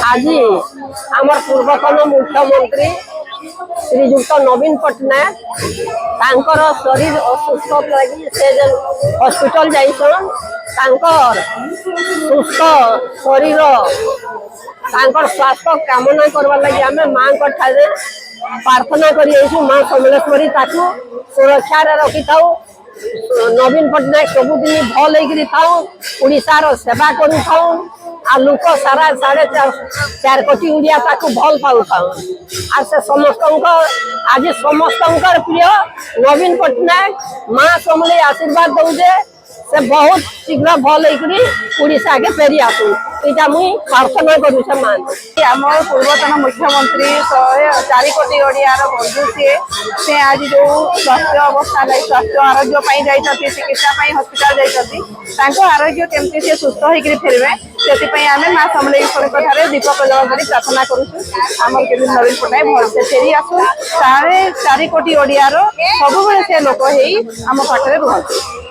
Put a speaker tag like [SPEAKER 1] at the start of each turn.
[SPEAKER 1] आज आमर पूर्वतन मुख्यमंत्री श्रीजुक्त नवीन पट्टनायक तांकर शरीर असुस्थ लगी से हॉस्पिटल जाइसन तांकर सुस्थ शरीर तांकर स्वास्थ्य कामना करवा लगी आम माँ ठारे प्रार्थना कर माँ समलेश्वरी ताकू सुरक्षा रखी था। नवीन पट्टनायक सबुदिन भल होशार सेवा कर लोक सारा 4.5 कोटी उड़िया भल पाऊ आ से समस्त आज समस्त प्रिय नवीन पट्टनायक माँ समले आशीर्वाद दौजे से बहुत शीघ्र भल होड़शा के फेरी आसू यहाँ मुई प्रार्थना करूँ माँ
[SPEAKER 2] आम पूर्वतन मुख्यमंत्री 4 कोटी ओडियार बंधु सी आज जो स्वास्थ्य अवस्था नहीं स्वास्थ्य आरोग्य जाती चिकित्सा हस्पिटाल जाती आरोग्य केमती सी सुस्थ होकर फेरवे से आम माँ समलेश्वरी दीप प्रज्वलन कर प्रार्थना करुँ नवीन पट्टनायक भलसे फेरी आसू 4.5 कोटी ओडियार सब से लोक आम पाखे रुहतु।